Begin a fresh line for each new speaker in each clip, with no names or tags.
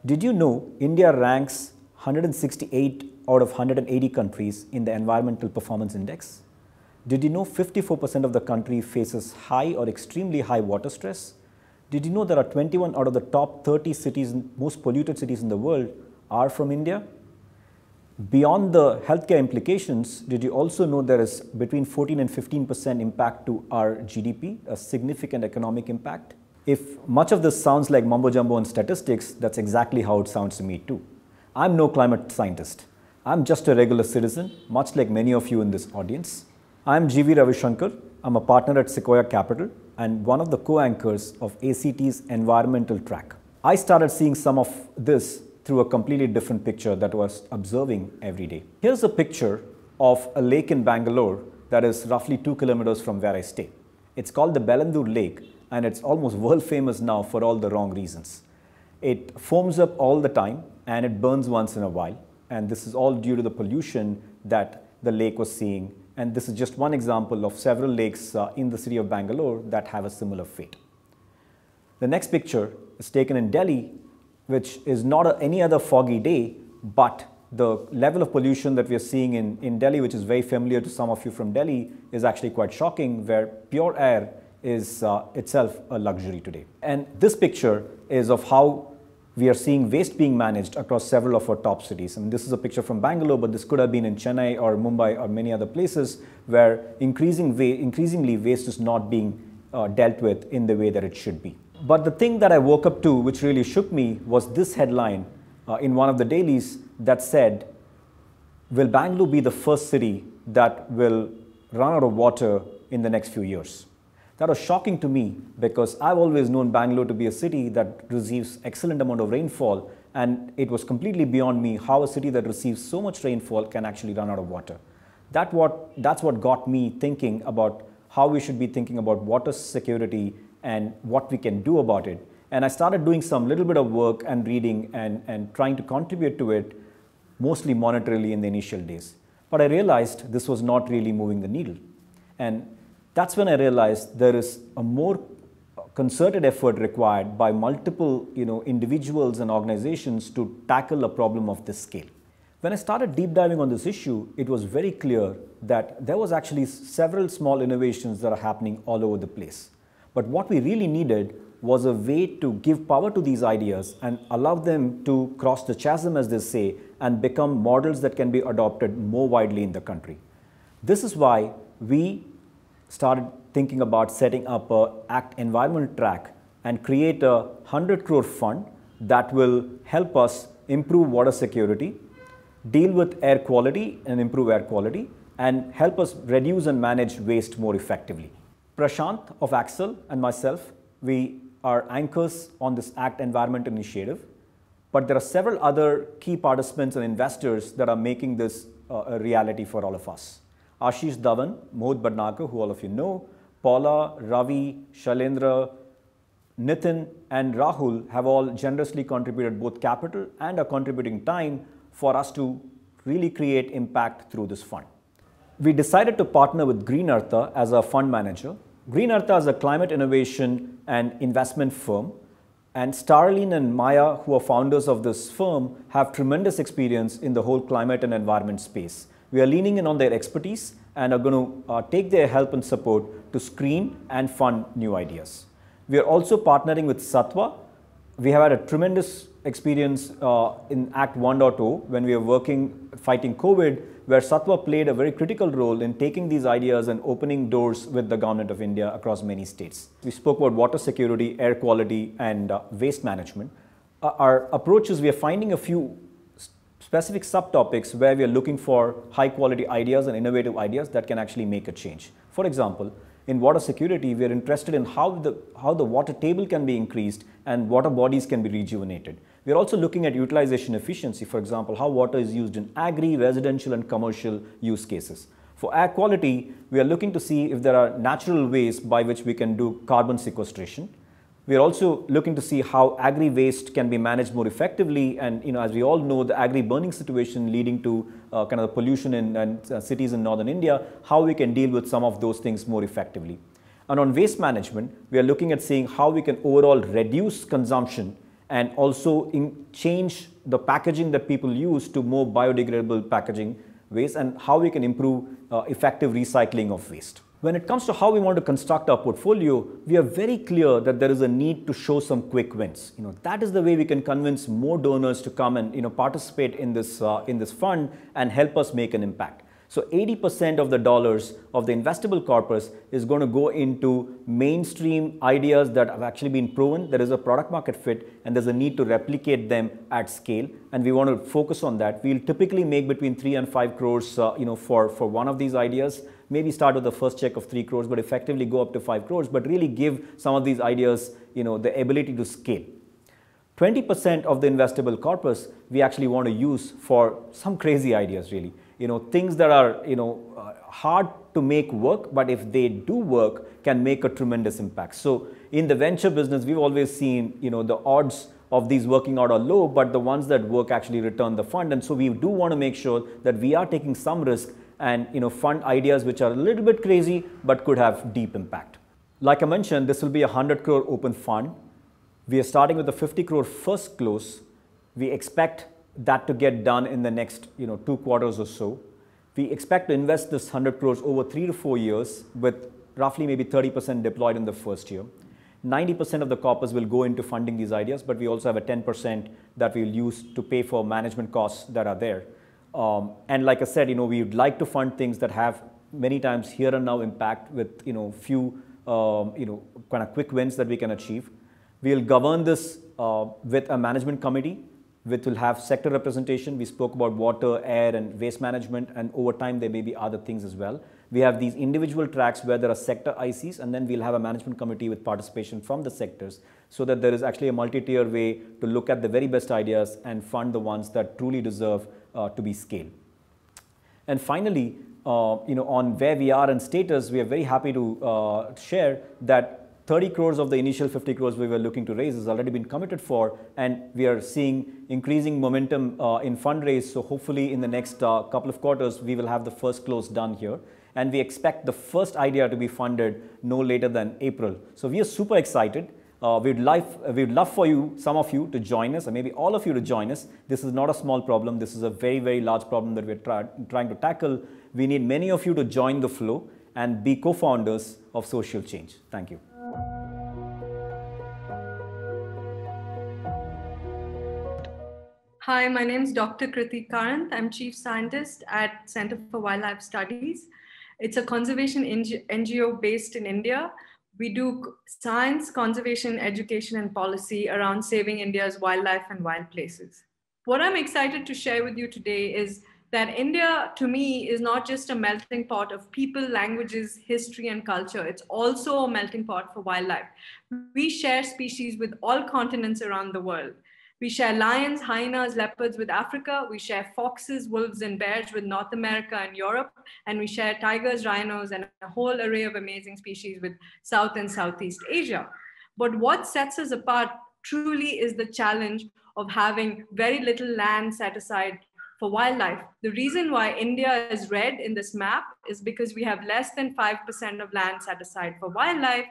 Did you know India ranks 168 out of 180 countries in the Environmental Performance Index? Did you know 54% of the country faces high or extremely high water stress? Did you know there are 21 out of the top 30 cities, most polluted cities in the world are from India? Beyond the healthcare implications, did you also know there is between 14 and 15% impact to our GDP, a significant economic impact? If much of this sounds like mumbo jumbo and statistics, that's exactly how it sounds to me too. I'm no climate scientist. I'm just a regular citizen, much like many of you in this audience. I'm GV Ravishankar. I'm a partner at Sequoia Capital and one of the co-anchors of ACT's environmental track. I started seeing some of this through a completely different picture that I was observing every day. Here's a picture of a lake in Bangalore that is roughly 2 kilometers from where I stay. It's called the Bellandur Lake and it's almost world famous now for all the wrong reasons. It foams up all the time and it burns once in a while, and this is all due to the pollution that the lake was seeing, and this is just one example of several lakes in the city of Bangalore that have a similar fate. The next picture is taken in Delhi, which is not any other foggy day, but the level of pollution that we are seeing in Delhi, which is very familiar to some of you from Delhi, is actually quite shocking, where pure air is itself a luxury today. And this picture is of how we are seeing waste being managed across several of our top cities. And this is a picture from Bangalore, but this could have been in Chennai or Mumbai or many other places where increasingly waste is not being dealt with in the way that it should be. But the thing that I woke up to, which really shook me, was this headline in one of the dailies that said, "Will Bangalore be the first city that will run out of water in the next few years?" That was shocking to me because I've always known Bangalore to be a city that receives excellent amount of rainfall, and it was completely beyond me how a city that receives so much rainfall can actually run out of water. That's what got me thinking about how we should be thinking about water security and what we can do about it. And I started doing some little bit of work and reading and trying to contribute to it, mostly monetarily in the initial days. But I realized this was not really moving the needle. And that's when I realized there is a more concerted effort required by multiple individuals and organizations to tackle a problem of this scale. When I started deep diving on this issue, it was very clear that there was actually several small innovations that are happening all over the place. But what we really needed was a way to give power to these ideas and allow them to cross the chasm, as they say, and become models that can be adopted more widely in the country. This is why we started thinking about setting up a ACT environment track and create a 100 crore fund that will help us improve water security, deal with air quality and improve air quality, and help us reduce and manage waste more effectively. Prashant of Axel and myself, we are anchors on this ACT environment initiative, but there are several other key participants and investors that are making this a reality for all of us. Ashish Dhawan, Mohit Bhatnagar, who all of you know, Paula, Ravi, Shailendra, Nitin and Rahul have all generously contributed both capital and are contributing time for us to really create impact through this fund. We decided to partner with Green Artha as our fund manager. Green Artha is a climate innovation and investment firm, and Starlene and Maya, who are founders of this firm, have tremendous experience in the whole climate and environment space. We are leaning in on their expertise and are going to take their help and support to screen and fund new ideas. We are also partnering with Sattva. We have had a tremendous experience in Act 1.0 when we were fighting COVID, where Sattva played a very critical role in taking these ideas and opening doors with the government of India across many states. We spoke about water security, air quality, and waste management. Our approach is we are finding a few specific subtopics where we are looking for high quality ideas and innovative ideas that can actually make a change. For example, in water security, we are interested in how the water table can be increased and water bodies can be rejuvenated. We are also looking at utilization efficiency, for example, how water is used in agri, residential and commercial use cases. For air quality, we are looking to see if there are natural ways by which we can do carbon sequestration. We are also looking to see how agri-waste can be managed more effectively, and as we all know, the agri-burning situation leading to kind of the pollution in cities in northern India, how we can deal with some of those things more effectively. And on waste management, we are looking at seeing how we can overall reduce consumption and also change the packaging that people use to more biodegradable packaging waste, and how we can improve effective recycling of waste. When it comes to how we want to construct our portfolio, we are very clear that there is a need to show some quick wins. That is the way we can convince more donors to come and participate in this fund and help us make an impact. So 80% of the dollars of the investable corpus is going to go into mainstream ideas that have actually been proven. There is a product market fit and there's a need to replicate them at scale. And we want to focus on that. We'll typically make between 3 and 5 crores for one of these ideas. Maybe start with the first check of 3 crores, but effectively go up to 5 crores, but really give some of these ideas the ability to scale. 20% of the investable corpus we actually want to use for some crazy ideas, really. Things that are hard to make work, but if they do work, can make a tremendous impact. So in the venture business, we've always seen the odds of these working out are low, but the ones that work actually return the fund. And so we do want to make sure that we are taking some risk and fund ideas which are a little bit crazy but could have deep impact. Like I mentioned, this will be a 100 crore open fund. We are starting with a 50 crore first close. We expect that to get done in the next 2 quarters or so. We expect to invest this 100 crores over 3 to 4 years with roughly maybe 30% deployed in the first year. 90% of the corpus will go into funding these ideas, but we also have a 10% that we'll use to pay for management costs that are there. And like I said, we would like to fund things that have many times here and now impact with few kind of quick wins that we can achieve. We'll govern this with a management committee, which will have sector representation. We spoke about water, air, and waste management, and over time there may be other things as well. We have these individual tracks where there are sector ICs, and then we'll have a management committee with participation from the sectors, so that there is actually a multi-tier way to look at the very best ideas and fund the ones that truly deserve to be scaled. And finally, on where we are in status, we are very happy to share that 30 crores of the initial 50 crores we were looking to raise has already been committed for, and we are seeing increasing momentum in fundraise. So hopefully in the next couple of quarters, we will have the first close done here. And we expect the first idea to be funded no later than April. So we are super excited. We'd love for you, some of you, to join us, or maybe all of you to join us. This is not a small problem. This is a very, very large problem that we're trying to tackle. We need many of you to join the flow and be co-founders of social change. Thank you.
Hi, my name is Dr. Kriti Karanth. I'm Chief Scientist at Center for Wildlife Studies. It's a conservation NGO based in India. We do science, conservation, education, and policy around saving India's wildlife and wild places. What I'm excited to share with you today is that India, to me, is not just a melting pot of people, languages, history, and culture. It's also a melting pot for wildlife. We share species with all continents around the world. We share lions, hyenas, leopards with Africa. We share foxes, wolves, and bears with North America and Europe. And we share tigers, rhinos, and a whole array of amazing species with South and Southeast Asia. But what sets us apart truly is the challenge of having very little land set aside for wildlife. The reason why India is red in this map is because we have less than 5% of land set aside for wildlife.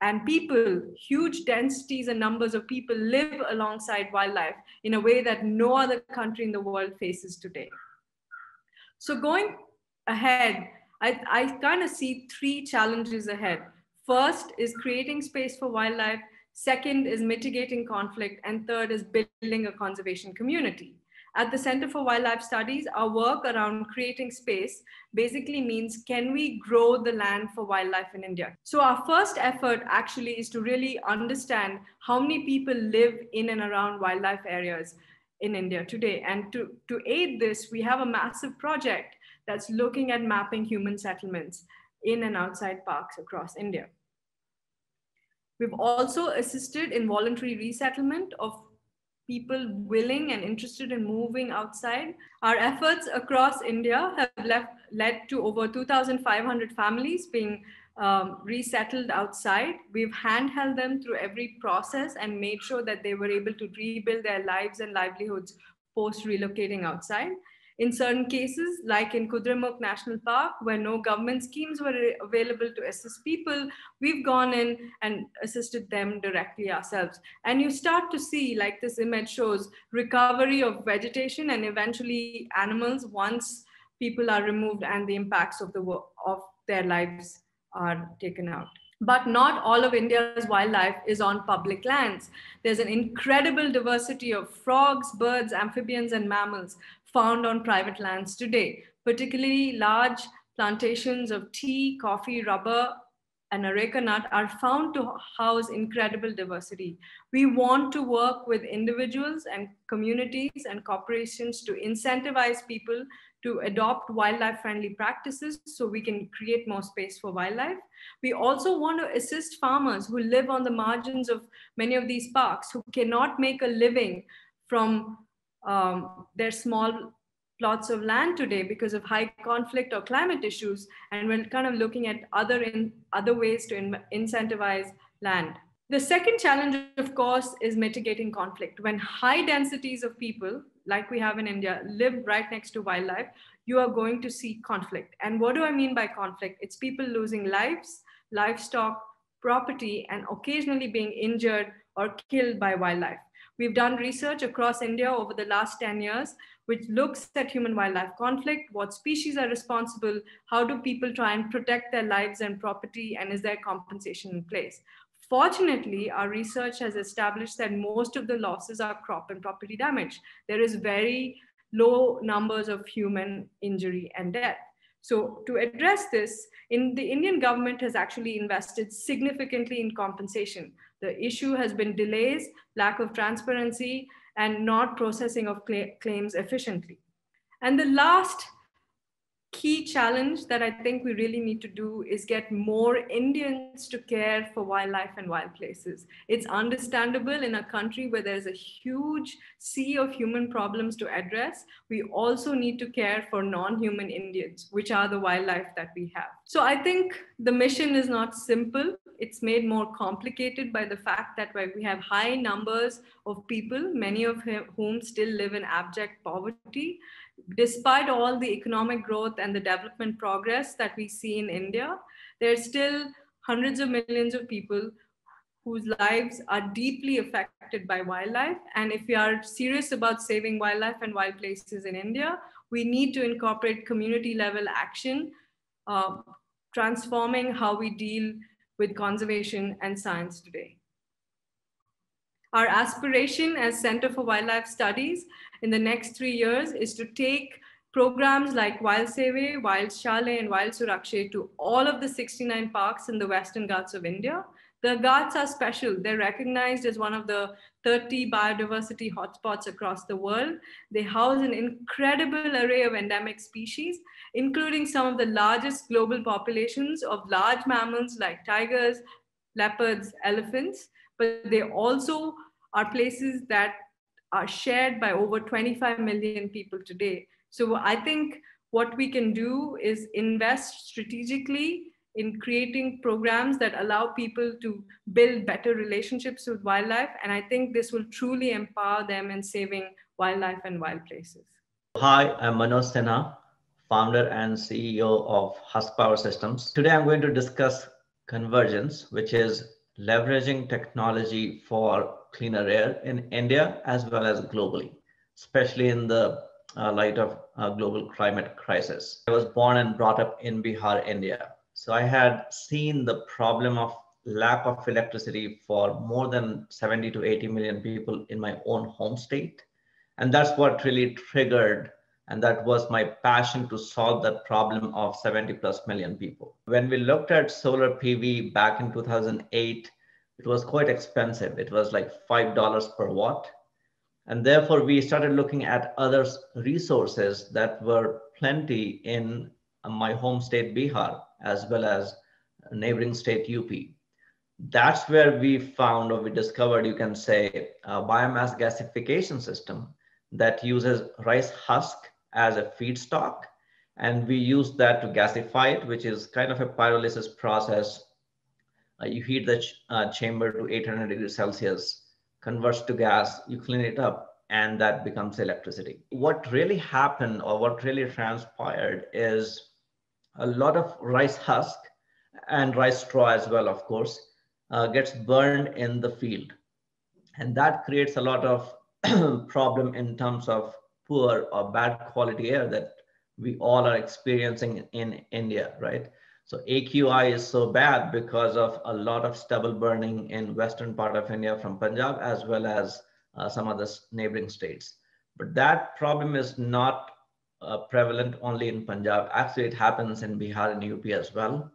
And people, huge densities and numbers of people live alongside wildlife in a way that no other country in the world faces today. So going ahead, I kind of see 3 challenges ahead. First is creating space for wildlife. Second is mitigating conflict. And third is building a conservation community. At the Center for Wildlife Studies, our work around creating space basically means, can we grow the land for wildlife in India? So our first effort actually is to really understand how many people live in and around wildlife areas in India today. And to aid this, we have a massive project that's looking at mapping human settlements in and outside parks across India. We've also assisted in voluntary resettlement of people willing and interested in moving outside. Our efforts across India have led to over 2,500 families being resettled outside. We've handheld them through every process and made sure that they were able to rebuild their lives and livelihoods post relocating outside. In certain cases, like in Kudremukh National Park, where no government schemes were available to assist people, we've gone in and assisted them directly ourselves. And you start to see, like this image shows, recovery of vegetation and eventually animals once people are removed and the impacts of their lives are taken out. But not all of India's wildlife is on public lands. There's an incredible diversity of frogs, birds, amphibians, and mammals found on private lands today, particularly large plantations of tea, coffee, rubber, and areca nut are found to house incredible diversity. We want to work with individuals and communities and corporations to incentivize people to adopt wildlife-friendly practices so we can create more space for wildlife. We also want to assist farmers who live on the margins of many of these parks, who cannot make a living from their small plots of land today because of high conflict or climate issues. And we're kind of looking at other ways to incentivize land. The second challenge, of course, is mitigating conflict. When high densities of people, like we have in India, live right next to wildlife, you are going to see conflict. And what do I mean by conflict? It's people losing lives, livestock, property, and occasionally being injured or killed by wildlife. We've done research across India over the last 10 years, which looks at human-wildlife conflict, what species are responsible, how do people try and protect their lives and property, and is there compensation in place? Fortunately, our research has established that most of the losses are crop and property damage. There is very low numbers of human injury and death. So to address this, the Indian government has actually invested significantly in compensation. The issue has been delays, lack of transparency, and not processing of claims efficiently. And the last key challenge that I think we really need to do is get more Indians to care for wildlife and wild places. It's understandable in a country where there's a huge sea of human problems to address. We also need to care for non-human Indians, which are the wildlife that we have. So I think the mission is not simple. It's made more complicated by the fact that we have high numbers of people, many of whom still live in abject poverty. Despite all the economic growth and the development progress that we see in India, there are still hundreds of millions of people whose lives are deeply affected by wildlife. And if we are serious about saving wildlife and wild places in India, we need to incorporate community level action, transforming how we deal with conservation and science today. Our aspiration as Center for Wildlife Studies in the next 3 years is to take programs like Wild Seve, Wild Shale, and Wild Surakshe to all of the 69 parks in the Western Ghats of India. The Ghats are special. They're recognized as one of the 30 biodiversity hotspots across the world. They house an incredible array of endemic species, including some of the largest global populations of large mammals like tigers, leopards, elephants. But they also are places that are shared by over 25 million people today. So I think what we can do is invest strategically in creating programs that allow people to build better relationships with wildlife. And I think this will truly empower them in saving wildlife and wild places.
Hi, I'm Manoj Sinha, founder and CEO of Husk Power Systems. Today I'm going to discuss convergence, which is leveraging technology for cleaner air in India as well as globally, especially in the light of global climate crisis. I was born and brought up in Bihar, India. So I had seen the problem of lack of electricity for more than 70 to 80 million people in my own home state. And that's what really triggered, and that was my passion to solve that problem of 70 plus million people. When we looked at solar PV back in 2008, it was quite expensive. It was like $5 per watt. And therefore we started looking at other resources that were plenty in my home state, Bihar, as well as neighboring state, UP. That's where we found, or we discovered, you can say, a biomass gasification system that uses rice husk as a feedstock. And we use that to gasify it, which is kind of a pyrolysis process. You heat the chamber to 800 degrees Celsius, converts to gas, you clean it up, and that becomes electricity. What really happened or what really transpired is a lot of rice husk and rice straw as well, of course, gets burned in the field. And that creates a lot of problem in terms of poor or bad quality air that we all are experiencing in India, right? So AQI is so bad because of a lot of stubble burning in western part of India from Punjab as well as some other neighboring states. But that problem is not prevalent only in Punjab. Actually, it happens in Bihar and UP as well.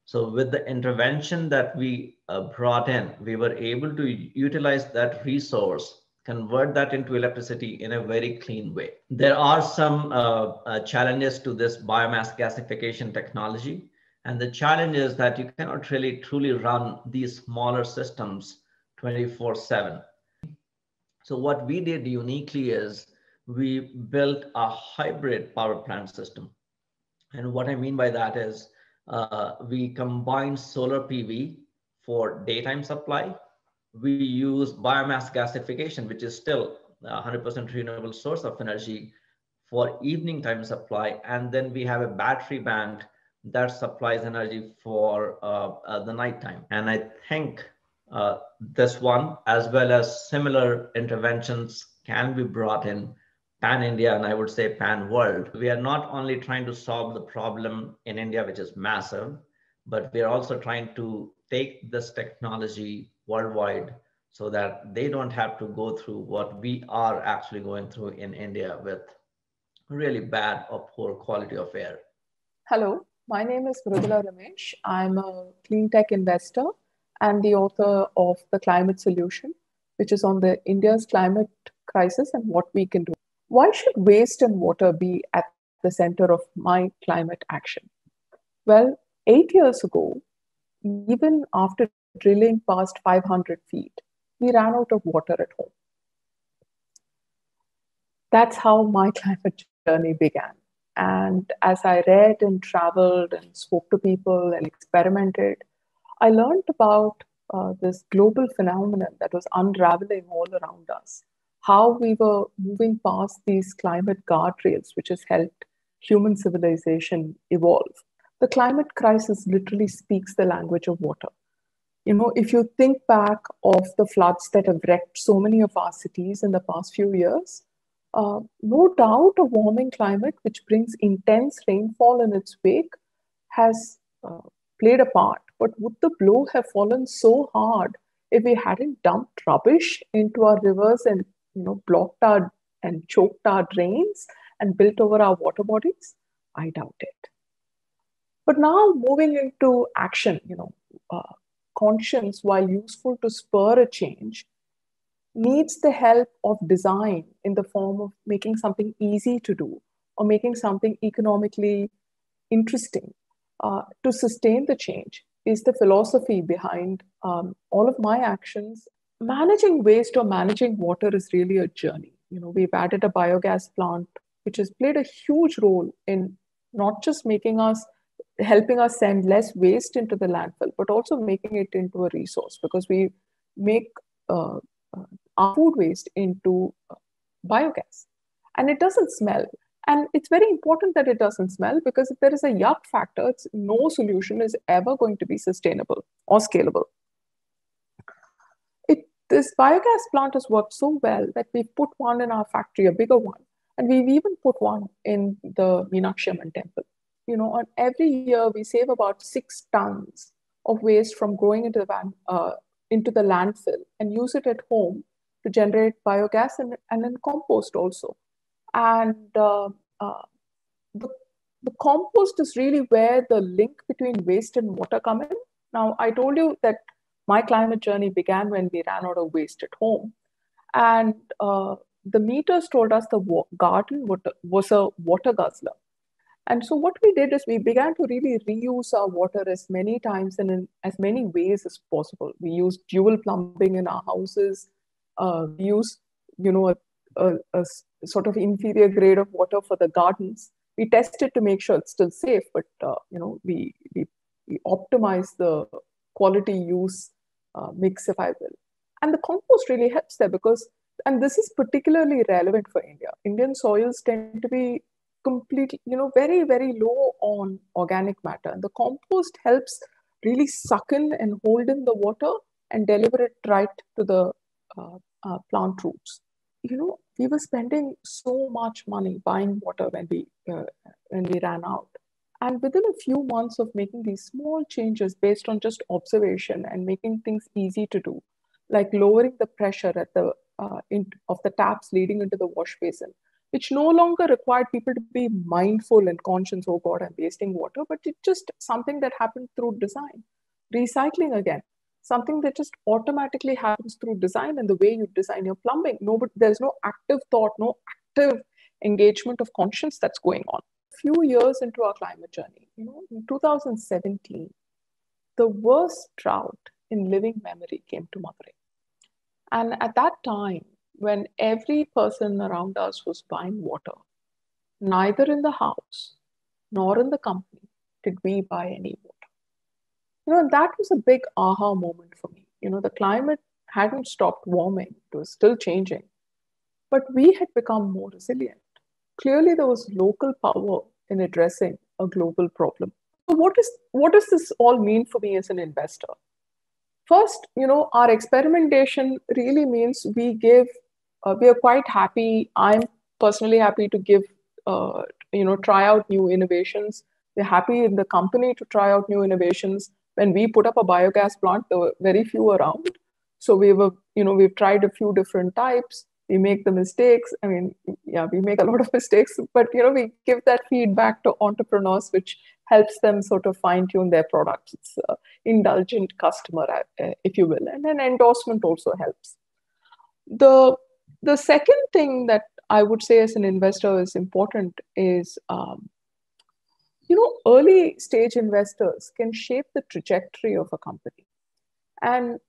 So with the intervention that we brought in, we were able to utilize that resource, convert that into electricity in a very clean way. There are some challenges to this biomass gasification technology. And the challenge is that you cannot really truly run these smaller systems 24/7. So what we did uniquely is we built a hybrid power plant system. And what I mean by that is we combine solar PV for daytime supply. We use biomass gasification, which is still 100% renewable source of energy for evening time supply. And then we have a battery bank that supplies energy for the nighttime. And I think this one, as well as similar interventions, can be brought in pan-India, and I would say pan-world. We are not only trying to solve the problem in India, which is massive, but we are also trying to take this technology worldwide so that they don't have to go through what we are actually going through in India with really bad or poor quality of air.
Hello, my name is Mrudula Ramesh. I'm a clean tech investor and the author of The Climate Solution, which is on the India's climate crisis and what we can do. Why should waste and water be at the center of my climate action? Well, 8 years ago, even after drilling past 500 feet, we ran out of water at home. That's how my climate journey began. And as I read and traveled and spoke to people and experimented, I learned about this global phenomenon that was unraveling all around us, how we were moving past these climate guardrails, which has helped human civilization evolve. The climate crisis literally speaks the language of water. You know, if you think back of the floods that have wrecked so many of our cities in the past few years, no doubt a warming climate, which brings intense rainfall in its wake, has played a part. But would the blow have fallen so hard if we hadn't dumped rubbish into our rivers and blocked our and choked our drains and built over our water bodies? I doubt it. But now moving into action, conscience, while useful to spur a change, needs the help of design in the form of making something easy to do or making something economically interesting to sustain the change is the philosophy behind all of my actions. Managing waste or managing water is really a journey. We've added a biogas plant, which has played a huge role in not just helping us send less waste into the landfill, but also making it into a resource, because we make our food waste into biogas. And it doesn't smell. And it's very important that it doesn't smell, because if there is a yuck factor, no solution is ever going to be sustainable or scalable. This biogas plant has worked so well that we've put one in our factory, a bigger one. And we've even put one in the Meenakshi Amman temple. On every year, we save about 6 tons of waste from going into the landfill and use it at home to generate biogas and then compost also. And the compost is really where the link between waste and water come in. Now, I told you that my climate journey began when we ran out of waste at home. And the meters told us the garden was a water guzzler. And so what we did is we began to really reuse our water as many times and in as many ways as possible. We used dual plumbing in our houses. We used, a sort of inferior grade of water for the gardens. We tested to make sure it's still safe, but we optimize the quality use mix, if I will. And the compost really helps there, because and this is particularly relevant for India. Indian soils tend to be completely, very, very low on organic matter. And the compost helps really suck in and hold in the water and deliver it right to the plant roots. We were spending so much money buying water when we ran out. And within a few months of making these small changes based on just observation and making things easy to do, like lowering the pressure at the of the taps leading into the wash basin, which no longer required people to be mindful and conscious, oh God, I'm wasting water, but it's just something that happened through design. Recycling again, something that just automatically happens through design and the way you design your plumbing. There's no active thought, no active engagement of conscience that's going on. A few years into our climate journey, in 2017, the worst drought in living memory came to Madurai. And at that time, when every person around us was buying water, neither in the house nor in the company did we buy any water. And that was a big aha moment for me. The climate hadn't stopped warming, it was still changing, but we had become more resilient. Clearly, there was local power in addressing a global problem. So what does this all mean for me as an investor? First, our experimentation really means we are quite happy. I'm personally happy to give, try out new innovations. We're happy in the company to try out new innovations. When we put up a biogas plant, there were very few around. So we've tried a few different types. We make the mistakes. I mean, yeah, we make a lot of mistakes, but we give that feedback to entrepreneurs, which helps them sort of fine-tune their products. It's indulgent customer, if you will, and then endorsement also helps. The second thing that I would say as an investor is important is, early stage investors can shape the trajectory of a company. And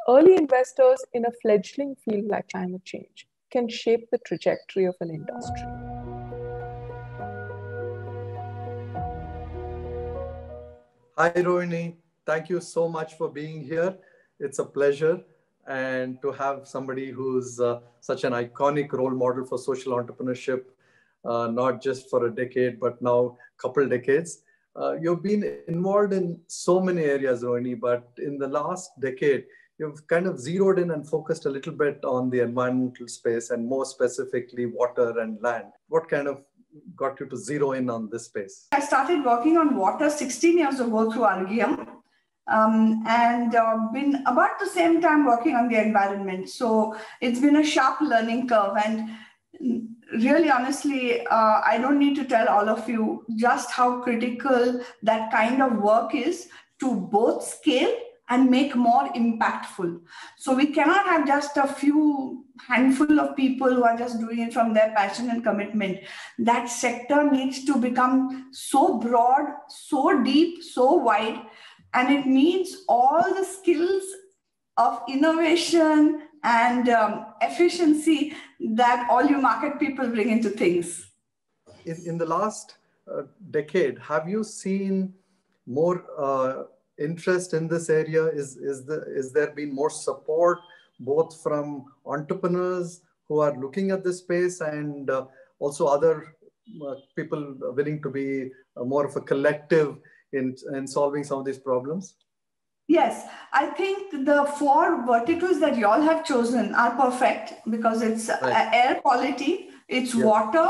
early investors in a fledgling field like climate change can shape the trajectory of an industry.
Hi, Rohini. Thank you so much for being here. It's a pleasure. And to have somebody who's such an iconic role model for social entrepreneurship, not just for a decade, but now a couple decades. You've been involved in so many areas, Rohini, but in the last decade, you've kind of zeroed in and focused a little bit on the environmental space and more specifically water and land. What kind of got you to zero in on this space?
I started working on water 16 years ago through Argyem, and been about the same time working on the environment. So it's been a sharp learning curve. And really, honestly, I don't need to tell all of you just how critical that kind of work is to both scale and make more impactful. So we cannot have just a few handful of people who are just doing it from their passion and commitment. That sector needs to become so broad, so deep, so wide, and it needs all the skills of innovation and efficiency that all you market people bring into things.
In the last decade, have you seen more interest in this area? Is there been more support both from entrepreneurs who are looking at this space and also other people willing to be more of a collective in solving some of these problems?
Yes, I think the 4 verticals that you all have chosen are perfect because it's air quality, it's water,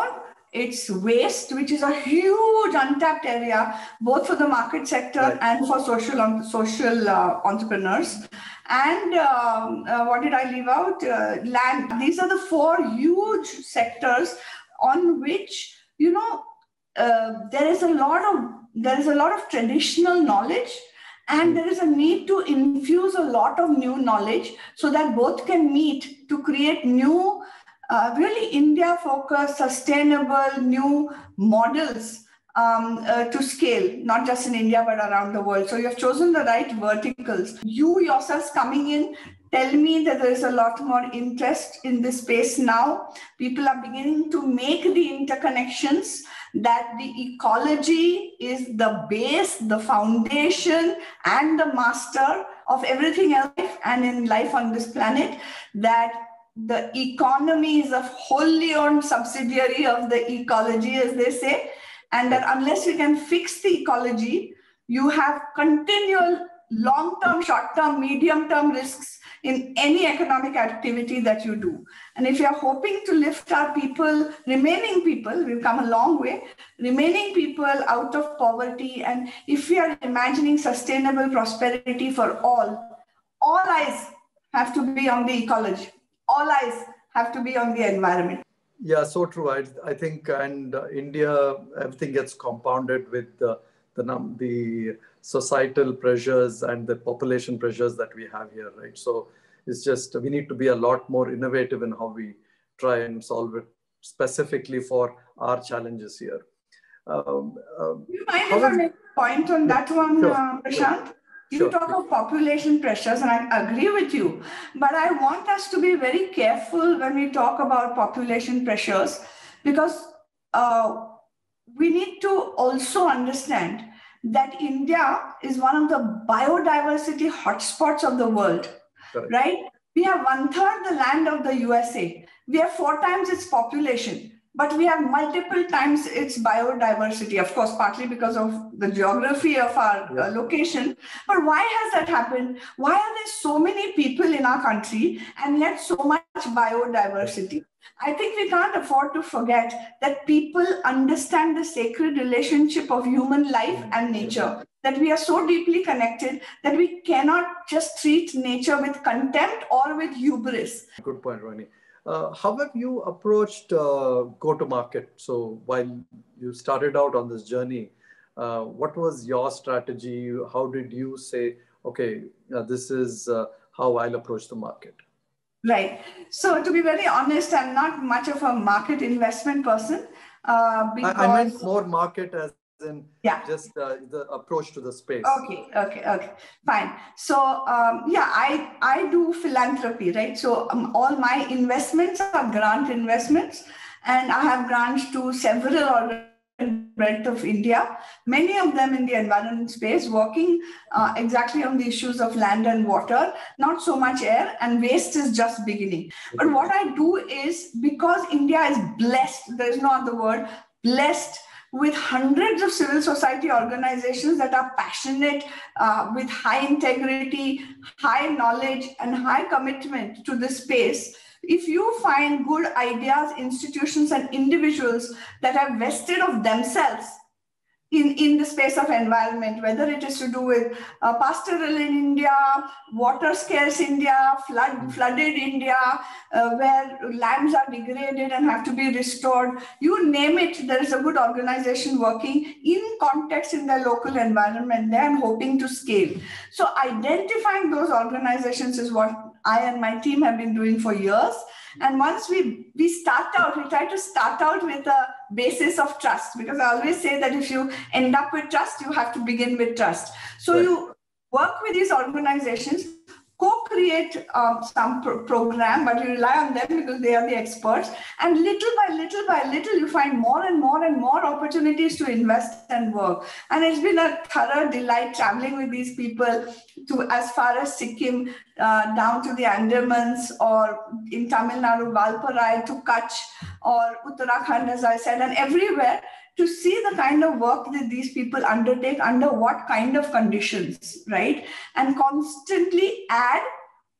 it's waste, which is a huge untapped area, both for the market sector and for social entrepreneurs. And what did I leave out? Land. These are the 4 huge sectors on which, there is a lot of traditional knowledge, and there is a need to infuse a lot of new knowledge so that both can meet to create new, really India-focused, sustainable new models to scale, not just in India, but around the world. So you have chosen the right verticals. You yourselves coming in tell me that there is a lot more interest in this space now. People are beginning to make the interconnections, that the ecology is the base, the foundation, and the master of everything else and in life on this planet, that the economy is a wholly owned subsidiary of the ecology, as they say, and that unless you can fix the ecology, you have continual long-term, short-term, medium-term risks in any economic activity that you do. And if you're hoping to lift our people, remaining people, we've come a long way, remaining people out of poverty, and if we are imagining sustainable prosperity for all eyes have to be on the ecology. All eyes have to be on the environment.
Yeah, so true. I think, and India, everything gets compounded with the societal pressures and the population pressures that we have here, right? So it's just, we need to be a lot more innovative in how we try and solve it specifically for our challenges here.
You mind if I make a point on that one,
sure,
Prashant?
Sure.
You talk of population pressures, and I agree with you, but I want us to be very careful when we talk about population pressures, because we need to also understand that India is one of the biodiversity hotspots of the world,
Correct.
Right? We have 1/3 the land of the USA. We have 4 times its population, but we have multiple times its biodiversity, of course, partly because of the geography of our location. But why has that happened? Why are there so many people in our country and yet so much biodiversity? I think we can't afford to forget that people understand the sacred relationship of human life and nature, that we are so deeply connected that we cannot just treat nature with contempt or with hubris.
Good point, Rohini. How have you approached go-to-market? So while you started out on this journey, what was your strategy? How did you say, okay, this is how I'll approach the market?
Right. So to be very honest, I'm not much of a market investment person. Because
I meant more market as in just the approach to the space.
Okay. Fine. So I do philanthropy, right? So all my investments are grant investments, and I have grants to several organizations breadth of India, many of them in the environment space, working exactly on the issues of land and water, not so much air, and waste is just beginning. But what I do is, because India is blessed, there is no other word, blessed with hundreds of civil society organizations that are passionate, with high integrity, high knowledge, and high commitment to this space. If you find good ideas, institutions, and individuals that are vested of themselves in the space of environment, whether it is to do with pastoral in India, water scarce India, flooded India, where lands are degraded and have to be restored, you name it, there is a good organization working in context in their local environment there and hoping to scale. So identifying those organizations is what I and my team have been doing for years. And once we try to start out with a basis of trust, because I always say that if you end up with trust, you have to begin with trust. So you work with these organizations, co-create some program, but you rely on them because they are the experts. And little by little, you find more and more opportunities to invest and work. And it's been a thorough delight traveling with these people to as far as Sikkim, down to the Andamans, or in Tamil Nadu, Valparai, to Kutch, or Uttarakhand, as I said, and everywhere, to see the kind of work that these people undertake under what kind of conditions, right? And constantly add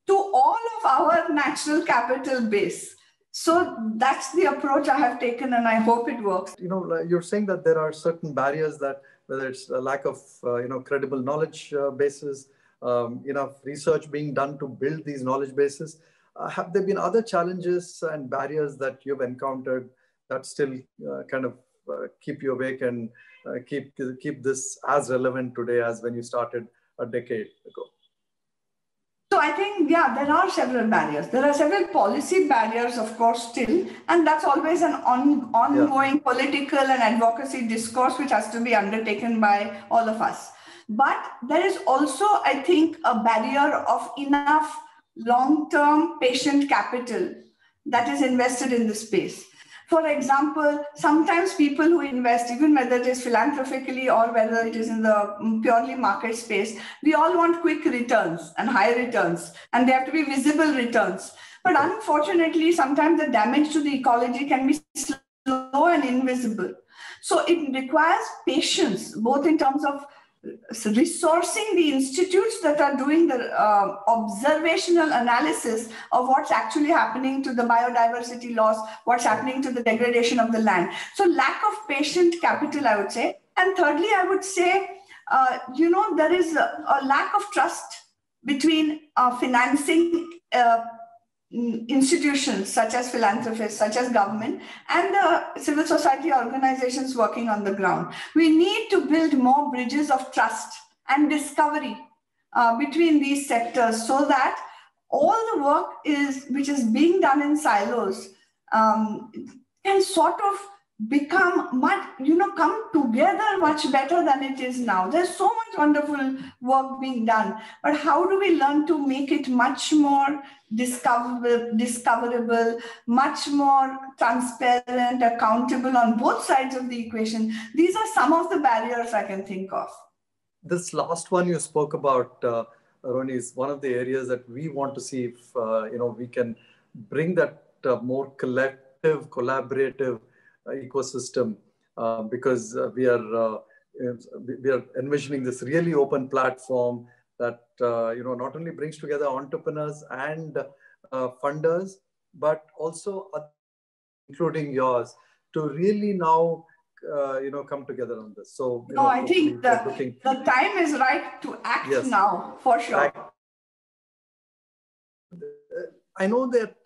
to all of our natural capital base. So that's the approach I have taken, and I hope it works.
You know, you're saying that there are certain barriers, that whether it's a lack of credible knowledge bases, enough research being done to build these knowledge bases. Have there been other challenges and barriers that you've encountered that still kind of keep you awake and keep this as relevant today as when you started a decade ago?
So I think, there are several barriers. There are several policy barriers, of course, still, and that's always an ongoing political and advocacy discourse which has to be undertaken by all of us. But there is also, I think, a barrier of enough long-term patient capital that is invested in the space. For example, sometimes people who invest, even whether it is philanthropically or whether it is in the purely market space, we all want quick returns and high returns, and they have to be visible returns. But unfortunately, sometimes the damage to the ecology can be slow and invisible. So it requires patience, both in terms of resourcing the institutes that are doing the observational analysis of what's actually happening to the biodiversity loss, what's happening to the degradation of the land. So lack of patient capital, I would say. And thirdly, I would say, there is a lack of trust between financing institutions such as philanthropists, such as government, and the civil society organizations working on the ground. We need to build more bridges of trust and discovery between these sectors so that all the work which is being done in silos can sort of become come together much better than it is now. There's so much wonderful work being done, but how do we learn to make it much more discoverable, much more transparent, accountable on both sides of the equation? These are some of the barriers I can think of.
This last one you spoke about, Rohini, is one of the areas that we want to see if we can bring that more collective, collaborative ecosystem, because we are envisioning this really open platform that not only brings together entrepreneurs and funders, but also including yours, to really now come together on this. So
I think the time is right to act now, for sure.
I know that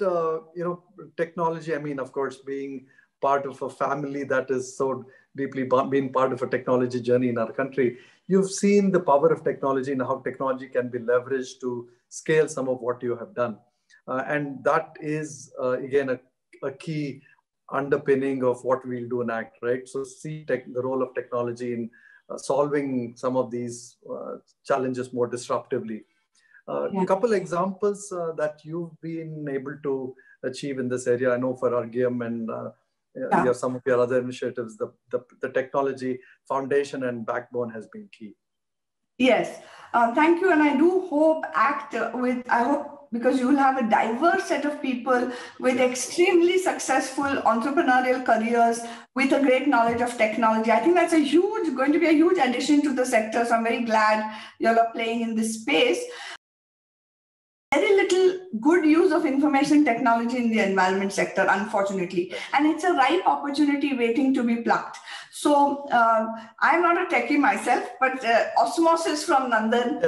technology, I mean, of course, being part of a family that is so deeply been part of a technology journey in our country, you've seen the power of technology and how technology can be leveraged to scale some of what you have done. And that is, again, a key underpinning of what we'll do in ACT, right? So see the role of technology in solving some of these challenges more disruptively. A couple examples that you've been able to achieve in this area. I know for Argyam and some of your other initiatives, the technology foundation and backbone has been key.
Yes, thank you. And I do hope because you will have a diverse set of people with extremely successful entrepreneurial careers with a great knowledge of technology. I think that's going to be a huge addition to the sector. So I'm very glad you all are playing in this space. Very little good use of information technology in the environment sector, unfortunately. And it's a ripe opportunity waiting to be plucked. So I'm not a techie myself, but osmosis from Nandan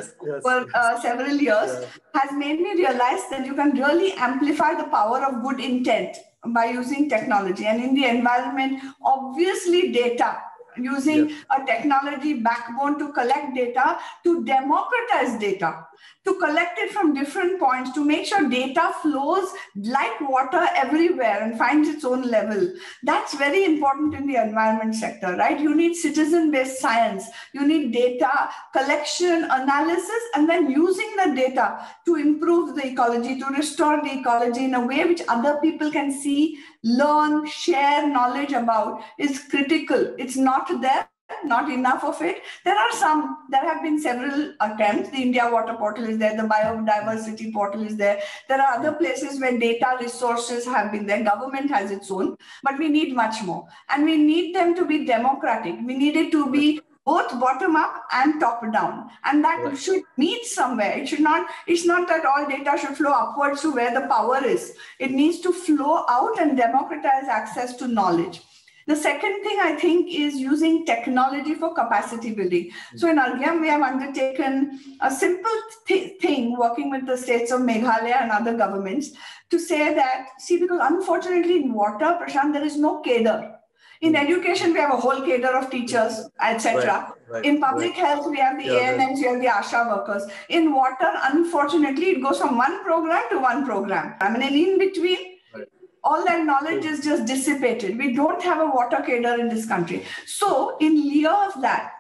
for several years has made me realize that you can really amplify the power of good intent by using technology. And in the environment, obviously data, using a technology backbone to collect data, to democratize data, to collect it from different points, to make sure data flows like water everywhere and finds its own level. That's very important in the environment sector, right? You need citizen-based science. You need data collection, analysis, and then using the data to improve the ecology, to restore the ecology in a way which other people can see, learn, share knowledge about is critical. It's not there, not enough of it. There have been several attempts. The India Water Portal is there, the Biodiversity Portal is there. There are other places where data resources have been there. Government has its own, but we need much more. And we need them to be democratic. We need it to be both bottom up and top down. And that should meet somewhere. It's not that all data should flow upwards to where the power is. It needs to flow out and democratize access to knowledge. The second thing I think is using technology for capacity building. So in Argyam, we have undertaken a simple thing working with the states of Meghalaya and other governments to say that, because unfortunately in water, Prashant, there is no cadre. In education, we have a whole cadre of teachers, etc. In public health, we have the ANMs, we have the ASHA workers. In water, unfortunately, it goes from one program to one program. I mean, in between, all that knowledge is just dissipated. We don't have a water cadre in this country. So in lieu of that,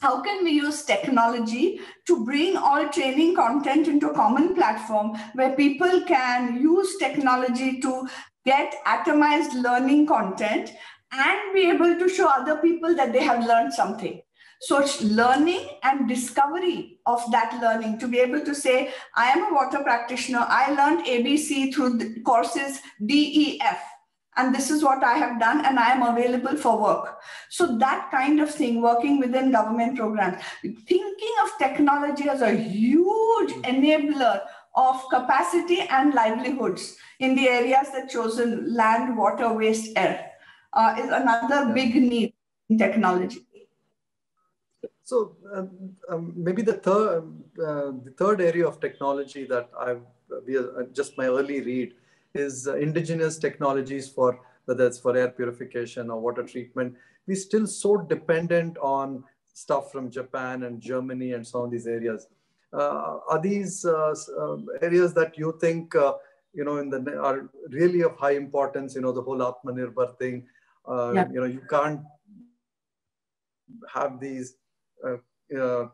how can we use technology to bring all training content into a common platform where people can use technology to get atomized learning content and be able to show other people that they have learned something? So it's learning and discovery of that learning, to be able to say, I am a water practitioner. I learned ABC through the courses DEF. And this is what I have done, and I am available for work. So that kind of thing, working within government programs, thinking of technology as a huge enabler of capacity and livelihoods in the areas that chosen: land, water, waste, air, is another big need in technology.
So maybe the third area of technology that just my early read is indigenous technologies for, whether it's for air purification or water treatment. We're still so dependent on stuff from Japan and Germany and some of these areas. Are these areas that you think are really of high importance? The whole Atmanirbhar thing. You can't have these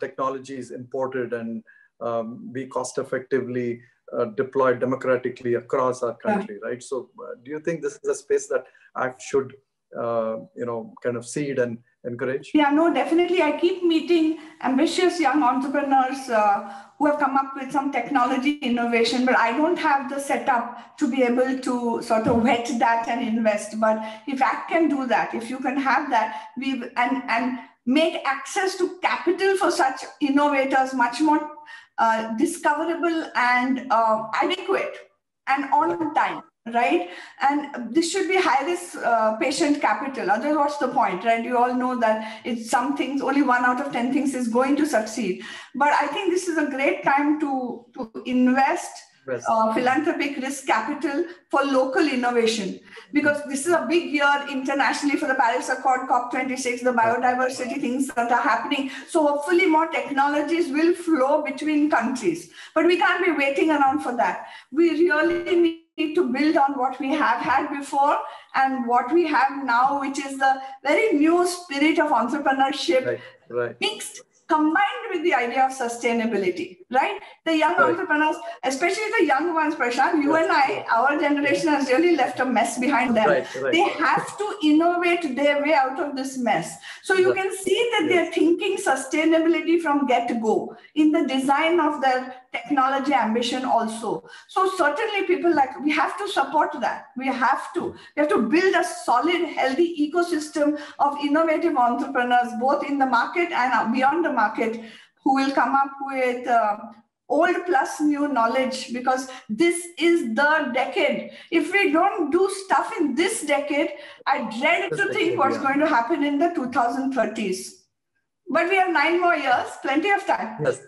technologies imported and be cost effectively deployed democratically across our country, right? So do you think this is a space that ACT should, kind of seed and encourage?
Yeah, no, definitely. I keep meeting ambitious young entrepreneurs who have come up with some technology innovation, but I don't have the setup to be able to sort of vet that and invest. But if ACT can do that, if you can have that, and make access to capital for such innovators much more discoverable and adequate and on time, right? And this should be high-risk patient capital. Otherwise, what's the point, right? You all know that it's some things, only 1 out of 10 things is going to succeed. But I think this is a great time to invest philanthropic risk capital for local innovation, because this is a big year internationally for the Paris Accord, COP26, the biodiversity things that are happening. So hopefully more technologies will flow between countries, but we can't be waiting around for that. We really need to build on what we have had before and what we have now, which is the very new spirit of entrepreneurship, mixed, combined with the idea of sustainability, right? The young entrepreneurs, especially the young ones, Prashant, you and I, our generation has really left a mess behind them. They have to innovate their way out of this mess. So you can see that they're thinking sustainability from get-go in the design of their technology ambition also. So certainly people we have to support that. We have to build a solid, healthy ecosystem of innovative entrepreneurs, both in the market and beyond the market, who will come up with old plus new knowledge, because this is the decade. If we don't do stuff in this decade, I dread to think what's going to happen in the 2030s. But we have 9 more years, plenty of time.
Yes.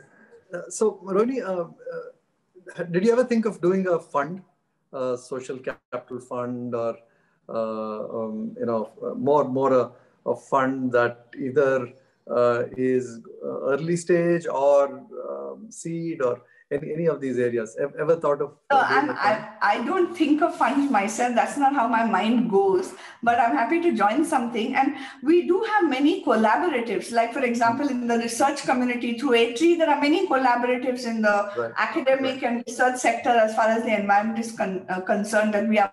So, Rohini, did you ever think of doing a fund, a social capital fund, or more a fund that either is early stage or seed or any of these areas? Ever thought of?
I don't think of funds myself. That's not how my mind goes. But I'm happy to join something. And we do have many collaboratives. Like, for example, in the research community through A3, there are many collaboratives in the academic and research sector as far as the environment is concerned that we are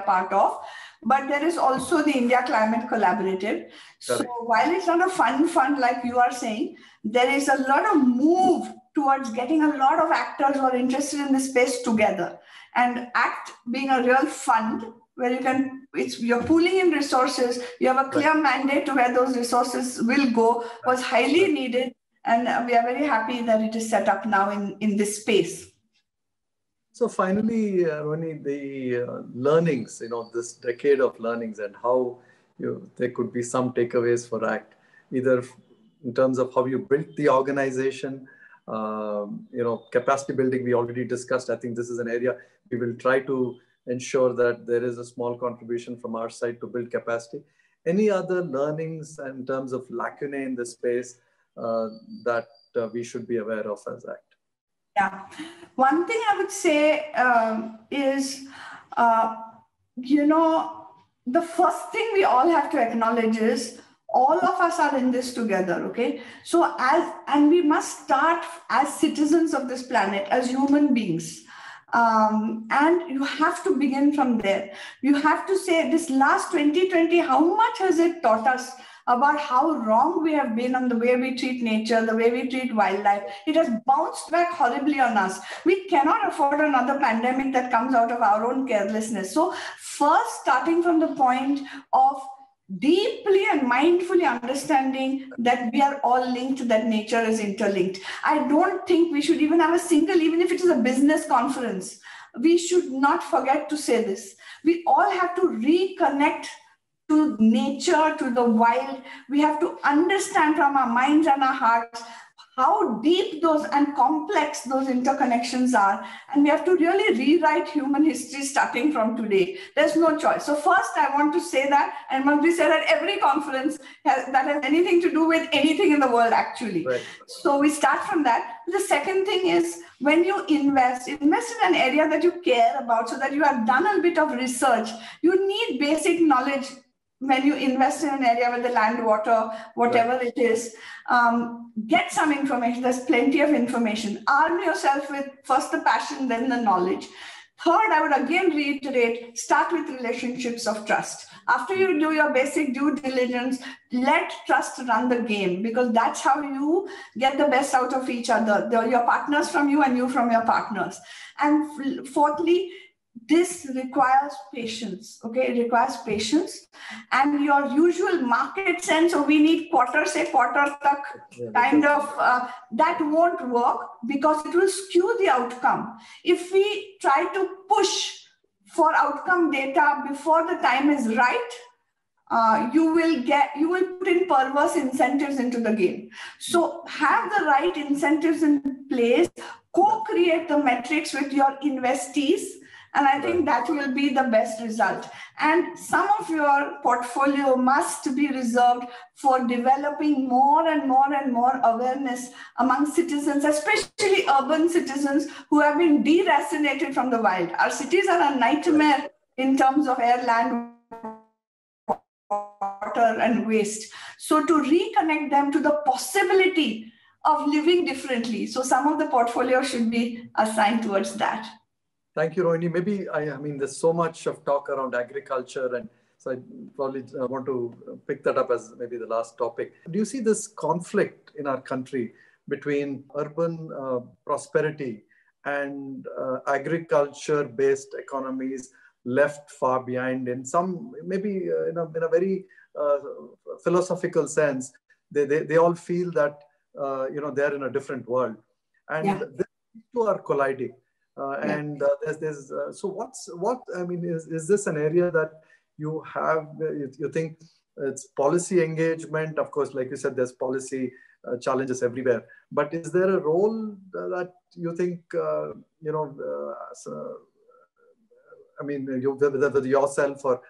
part of. But there is also the India Climate Collaborative. So while it's not a fund like you are saying, there is a lot of move towards getting a lot of actors who are interested in this space together. And ACT being a real fund where you're pooling in resources, you have a clear mandate to where those resources will go, was highly needed. And we are very happy that it is set up now in this space.
So finally, Rohini, the learnings, this decade of learnings, and how there could be some takeaways for ACT, either in terms of how you built the organization, capacity building we already discussed. I think this is an area we will try to ensure that there is a small contribution from our side to build capacity. Any other learnings in terms of lacunae in this space that we should be aware of as ACT?
Yeah, one thing I would say is, the first thing we all have to acknowledge is all of us are in this together, okay? So we must start as citizens of this planet, as human beings. And you have to begin from there. You have to say, this last 2020, how much has it taught us about how wrong we have been on the way we treat nature, the way we treat wildlife. It has bounced back horribly on us. We cannot afford another pandemic that comes out of our own carelessness. So first, starting from the point of deeply and mindfully understanding that we are all linked, that nature is interlinked. I don't think we should even have a single, even if it is a business conference, we should not forget to say this. We all have to reconnect to nature, to the wild. We have to understand from our minds and our hearts how deep those and complex those interconnections are. And we have to really rewrite human history starting from today. There's no choice. So first, I want to say that, and must be said at every conference that has anything to do with anything in the world, actually.
Right.
So we start from that. The second thing is, when you invest in an area that you care about, so that you have done a bit of research. You need basic knowledge when you invest in an area with the land, water, whatever it is. Get some information. There's plenty of information. Arm yourself with first the passion, then the knowledge. Third, I would again reiterate, start with relationships of trust. After you do your basic due diligence, let trust run the game, because that's how you get the best out of each other. Your partners from you and you from your partners. And fourthly, this requires patience, okay? It requires patience. And your usual market sense, so we need quarter tak, kind of, that won't work, because it will skew the outcome. If we try to push for outcome data before the time is right, you will put in perverse incentives into the game. So have the right incentives in place, co-create the metrics with your investees, and I think that will be the best result. And some of your portfolio must be reserved for developing more and more and more awareness among citizens, especially urban citizens who have been deracinated from the wild. Our cities are a nightmare in terms of air, land, water, and waste. So to reconnect them to the possibility of living differently. So some of the portfolio should be assigned towards that.
Thank you, Rohini. Maybe, I mean, there's so much of talk around agriculture, and so I probably want to pick that up as maybe the last topic. Do you see this conflict in our country between urban prosperity and agriculture-based economies left far behind? In some, maybe in a very philosophical sense, they all feel that they're in a different world, and these two are colliding. Is this an area that you have, you think it's policy engagement? Of course, like you said, there's policy challenges everywhere, but is there a role that you think, whether yourself or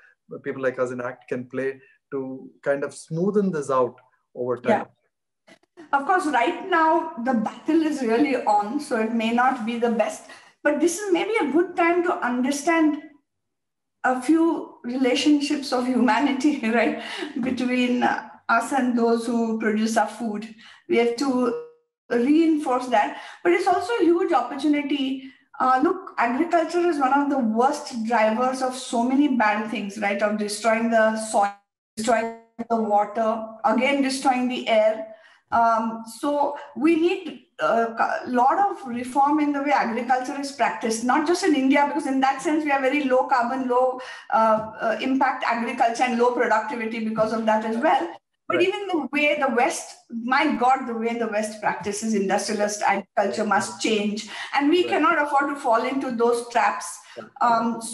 people like us in ACT can play to kind of smoothen this out over time?
Yeah. Of course, right now, the battle is really on, so it may not be the best. But this is maybe a good time to understand a few relationships of humanity, right? Between us and those who produce our food. We have to reinforce that. But it's also a huge opportunity. Look, agriculture is one of the worst drivers of so many bad things, right? Of destroying the soil, destroying the water, again, destroying the air. So we need a lot of reform in the way agriculture is practiced, not just in India, because in that sense, we have very low carbon, low impact agriculture and low productivity because of that as well. But even the way the West, my God, the way the West practices industrialist agriculture must change. And we cannot afford to fall into those traps.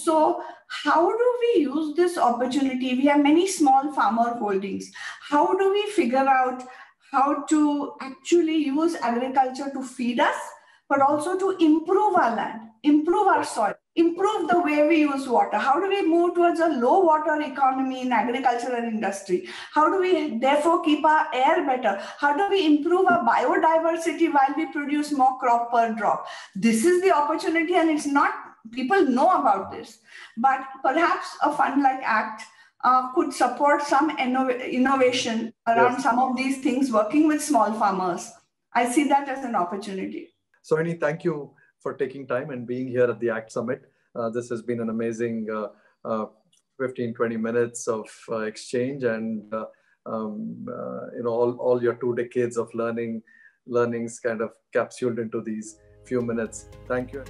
So how do we use this opportunity? We have many small farmer holdings. How do we figure out how to actually use agriculture to feed us, but also to improve our land, improve our soil, improve the way we use water? How do we move towards a low water economy in agriculture and industry? How do we therefore keep our air better? How do we improve our biodiversity while we produce more crop per drop? This is the opportunity, and it's not, people know about this, but perhaps a fund like ACT could support some innovation around some of these things, working with small farmers. I see that as an opportunity.
Sohini, thank you for taking time and being here at the ACT Summit. This has been an amazing 15-20 minutes of exchange, and all your 2 decades of learnings kind of capsuled into these few minutes. Thank you.